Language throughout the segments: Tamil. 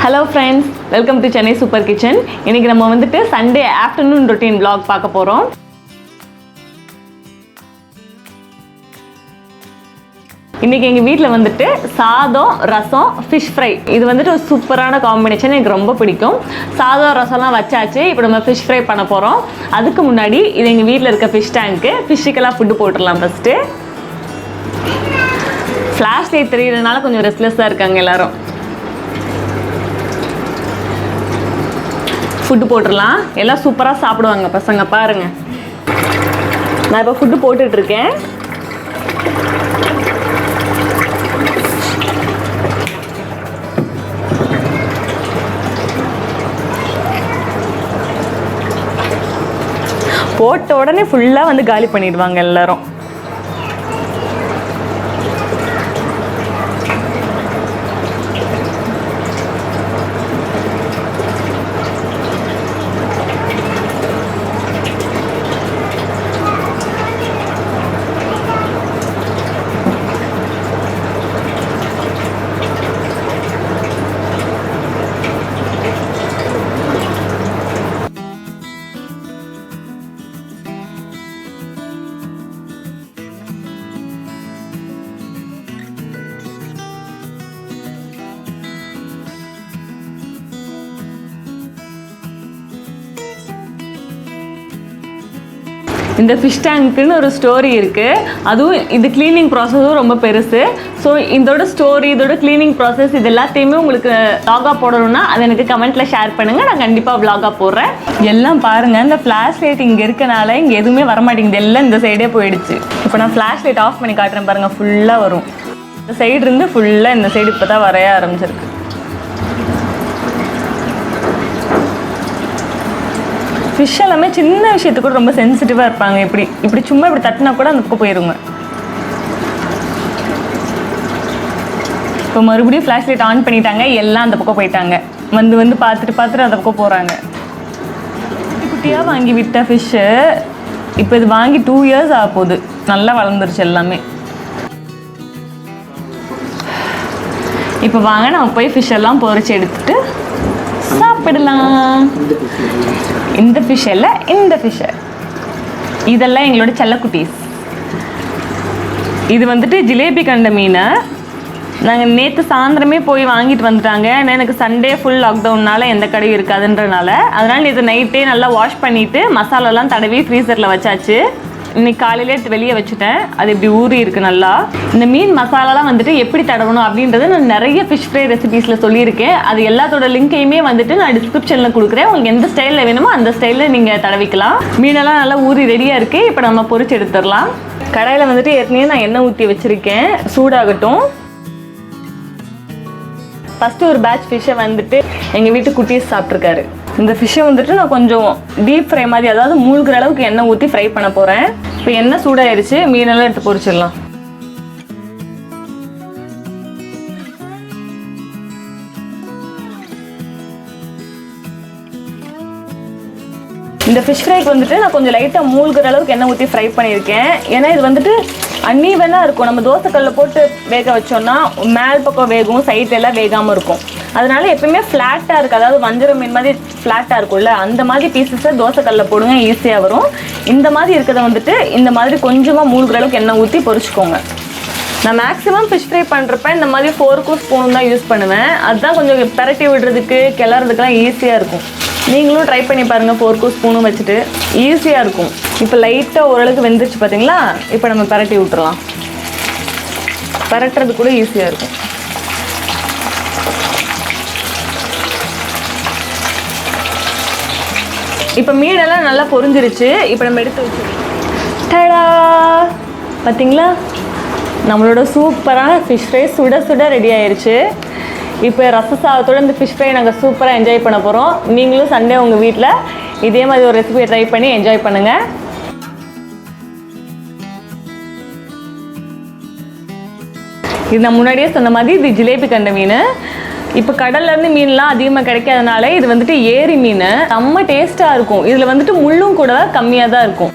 Hello friends, welcome to Chennai Super Kitchen. இன்னைக்கு நம்ம வந்துட்டு Sunday afternoon routine vlog பார்க்க போறோம். இன்னைக்கு எங்க வீட்ல வந்துட்டு சாதம், ரசம், fish fry. இது வந்துட்டு ஒரு சூப்பரான காம்பினேஷன், எனக்கு ரொம்ப பிடிக்கும். சாதம் ரசம்லாம் வச்சாச்சு. இப்போ நம்ம fish fry பண்ண போறோம். அதுக்கு முன்னாடி இது எங்க வீட்ல இருக்க fish tank. ஃபிஷ்ஷுக்கெல்லாம் ஃபுட் போட்டுறலாம் ஃபர்ஸ்ட். ஃபிளாஷ் லைட் தெரியறதுனால கொஞ்சம் ரெஸ்ட்லெஸ்ஸா இருக்காங்க எல்லாரும். ஃபுட்டு போட்டுடலாம். எல்லாம் சூப்பராக சாப்பிடுவாங்க பசங்க, பாருங்க. நான் இப்போ ஃபுட்டு போட்டுட்ருக்கேன். போட்ட உடனே ஃபுல்லாக வந்து காலி பண்ணிடுவாங்க எல்லாரும். இந்த ஃபிஷ் டேங்க்குன்னு ஒரு ஸ்டோரி இருக்குது. அதுவும் இது க்ளீனிங் ப்ராசஸும் ரொம்ப பெருசு. ஸோ இதோட ஸ்டோரி, இதோட க்ளீனிங் ப்ராசஸ் இது எல்லாத்தையுமே உங்களுக்கு vlog-ஆ போடணும்னா அதை எனக்கு கமெண்ட்டில் ஷேர் பண்ணுங்கள். நான் கண்டிப்பாக vlog-ஆ போடுறேன். எல்லாம் பாருங்கள், இந்த ஃப்ளாஷ் லைட் இங்கே இருக்கனால இங்கே எதுவுமே வரமாட்டேங்குது, எல்லாம் இந்த சைடே போயிடுச்சு. இப்போ நான் ஃப்ளாஷ் லைட் ஆஃப் பண்ணி காட்டுறேன் பாருங்கள், ஃபுல்லாக வரும். இந்த சைடு இருந்து ஃபுல்லாக இந்த சைடு இப்போ தான் வரைய ஆரம்பிச்சிருக்கு. ஃபிஷ் எல்லாமே சின்ன விஷயத்துக்கு கூட ரொம்ப சென்சிட்டிவாக இருப்பாங்க. இப்படி சும்மா இப்படி தட்டினா கூட அந்த பக்கம் போயிடுங்க. இப்போ மறுபடியும் ஃப்ளாஷ் லைட் ஆன் பண்ணிட்டாங்க, எல்லாம் அந்த பக்கம் போயிட்டாங்க. வந்து பார்த்துட்டு அந்த பக்கம் போகிறாங்க. குட்டி குட்டியாக வாங்கி விட்ட ஃபிஷ்ஷு இப்போ இது வாங்கி 2 years ஆக போகுது. நல்லா வளர்ந்துருச்சு எல்லாமே. இப்போ வாங்க நம்ம போய் ஃபிஷ் எல்லாம் பொரிச்சு எடுத்துட்டு சாப்பிடலாம். இந்த ஃபிஷ் இல்லை, இந்த ஃபிஷ்ஷு இதெல்லாம் எங்களோட செல்லக்குட்டீஸ். இது வந்துட்டு ஜிலேபி கண்ட மீன். நாங்கள் நேற்று சாயந்தரமே போய் வாங்கிட்டு வந்துட்டாங்க. ஏன்னா எனக்கு சண்டே ஃபுல் லாக்டவுன்னால எந்த கடையும் இருக்காதுன்றனால, அதனால் நேற்று நைட்டே நல்லா வாஷ் பண்ணிவிட்டு மசாலாலாம் தடவி ஃப்ரீசரில் வச்சாச்சு. இன்னைக்கு காலையிலே எடுத்து வெளியே வச்சுட்டேன். அது இப்படி ஊறி இருக்குது நல்லா. இந்த மீன் மசாலாலாம் வந்துட்டு எப்படி தடவணும் அப்படின்றத நான் நிறைய ஃபிஷ் ஃப்ரை ரெசிபீஸில் சொல்லியிருக்கேன். அது எல்லாத்தோட லிங்கையுமே வந்துட்டு நான் டிஸ்கிரிப்ஷனில் கொடுக்குறேன். உங்களுக்கு எந்த ஸ்டைலில் வேணுமோ அந்த ஸ்டைலில் நீங்கள் தடவிக்கலாம். மீனெல்லாம் நல்லா ஊறி ரெடியாக இருக்குது. இப்போ நம்ம பொரிச்சு எடுத்துடலாம். கடாயில் வந்துட்டு ஏற்கனவே நான் எண்ணெய் ஊற்றி வச்சுருக்கேன், சூடாகட்டும். ஃபஸ்ட்டு ஒரு பேட்ச் ஃபிஷ்ஷை வந்துட்டு எங்கள் வீட்டு குட்டீஸ் சாப்பிட்ருக்காரு. இந்த ஃபிஷ்ஷை வந்துட்டு நான் கொஞ்சம் டீப் ஃப்ரை மாதிரி, அதாவது மூழ்கிற அளவுக்கு எண்ணெய் ஊற்றி ஃப்ரை பண்ண போகிறேன். இப்போ எண்ணெய் சூடாயிருச்சு, மீனெல்லாம் எடுத்து பொரிச்சிடலாம். இந்த ஃபிஷ் ஃப்ரைக்கு வந்துட்டு நான் கொஞ்சம் லைட்டாக மூழ்கிற அளவுக்கு எண்ணெய் ஊற்றி ஃப்ரை பண்ணியிருக்கேன். ஏன்னா இது வந்துட்டு அன்னீவனாக இருக்கும். நம்ம தோசைக்கல்லில் போட்டு வேக வச்சோன்னா மேல் பக்கம் வேகும், சைட்லெல்லாம் வேகாமல் இருக்கும். அதனால எப்பவுமே ஃப்ளாட்டாக இருக்குது, அதாவது வஞ்சரம் மீன் மாதிரி ஃப்ளாட்டாக இருக்கும்ல, அந்த மாதிரி பீசஸை தோசைக்கல்லில் போடுங்க, ஈஸியாக வரும். இந்த மாதிரி இருக்கிறத வந்துட்டு இந்த மாதிரி கொஞ்சமாக மூழ்கிற அளவுக்கு எண்ணெய் ஊற்றி பொரிச்சுக்கோங்க. நான் மேக்ஸிமம் ஃபிஷ் ஃப்ரை பண்ணுறப்ப இந்த மாதிரி ஃபோர்க்கும் ஸ்பூனும் தான் யூஸ் பண்ணுவேன். அதுதான் கொஞ்சம் பெரட்டி விடுறதுக்கு கிளறதுக்கெலாம் ஈஸியாக இருக்கும். நீங்களும் ட்ரை பண்ணி பாருங்கள், ஃபோர்க்கும் ஸ்பூனும் வச்சுட்டு ஈஸியாக இருக்கும். இப்போ லைட்டாக ஓரளவுக்கு வெந்துருச்சு பார்த்தீங்களா. இப்போ நம்ம பெரட்டி விட்டுறலாம். பெரட்டுறது கூட ஈஸியாக இருக்கும். இப்போ மீனெல்லாம் நல்லா பொரிஞ்சிருச்சு. இப்போ நம்ம எடுத்து வச்சுருக்கோம். டடா, பார்த்தீங்களா, நம்மளோட சூப்பரான ஃபிஷ் ஃப்ரை சுட சுட ரெடி ஆயிடுச்சு. இப்போ ரச சாதத்தோடு இந்த ஃபிஷ் ஃப்ரை நாங்கள் சூப்பராக என்ஜாய் பண்ண போகிறோம். நீங்களும் சண்டே உங்கள் வீட்டில் இதே மாதிரி ஒரு ரெசிபியை ட்ரை பண்ணி என்ஜாய் பண்ணுங்கள். இது நான் முன்னாடியே சொன்ன மாதிரி இது ஜிலேபி கண்ட மீன். இப்போ கடல்லேருந்து மீன்லாம் அதிகமாக கிடைக்காதனால இது வந்துட்டு ஏரி மீன், செம்ம டேஸ்ட்டாக இருக்கும். இதில் வந்துட்டு முள்ளும் கூட கம்மியாக தான் இருக்கும்.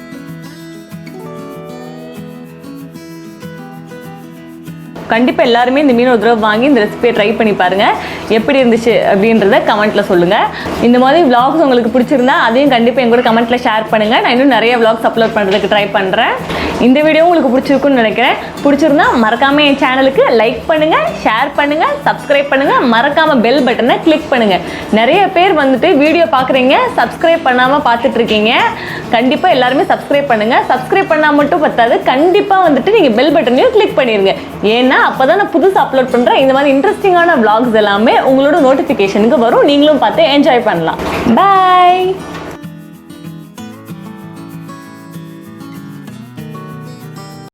கண்டிப்பாக எல்லாருமே இந்த மீன் ஒரு தடவை வாங்கி இந்த ரெசிபியை ட்ரை பண்ணி பாருங்கள். எப்படி இருந்துச்சு அப்படின்றத கமெண்ட்டில் சொல்லுங்கள். இந்த மாதிரி vlogs உங்களுக்கு பிடிச்சிருந்தா அதையும் கண்டிப்பாக எங்கூட கமெண்ட்டில் ஷேர் பண்ணுங்கள். நான் இன்னும் நிறைய vlogs அப்லோட் பண்ணுறதுக்கு ட்ரை பண்ணுறேன். இந்த வீடியோ உங்களுக்கு பிடிச்சிருக்குன்னு நினைக்கிறேன். பிடிச்சிருந்தா மறக்காமல் என் சேனலுக்கு லைக் பண்ணுங்கள், ஷேர் பண்ணுங்கள், சப்ஸ்கிரைப் பண்ணுங்கள், மறக்காமல் பெல் பட்டனை கிளிக் பண்ணுங்கள். நிறைய பேர் வந்துட்டு வீடியோ பார்க்குறீங்க, சப்ஸ்கிரைப் பண்ணாமல் பார்த்துட்டு இருக்கீங்க. கண்டிப்பாக எல்லாருமே சப்ஸ்கிரைப் பண்ணுங்கள். சப்ஸ்கிரைப் பண்ணால் மட்டும் பத்தாது, கண்டிப்பாக வந்துட்டு நீங்கள் பெல் பட்டனையும் கிளிக் பண்ணிடுங்க. ஏன்னா அப்போ தான் நான் புதுசாக அப்லோட் பண்ணுறேன் இந்த மாதிரி இன்ட்ரெஸ்டிங்கான vlogs எல்லாமே உங்களோட நோட்டிஃபிகேஷனுக்கு வரும். நீங்களும் பார்த்து என்ஜாய் பண்ணலாம். பாய்.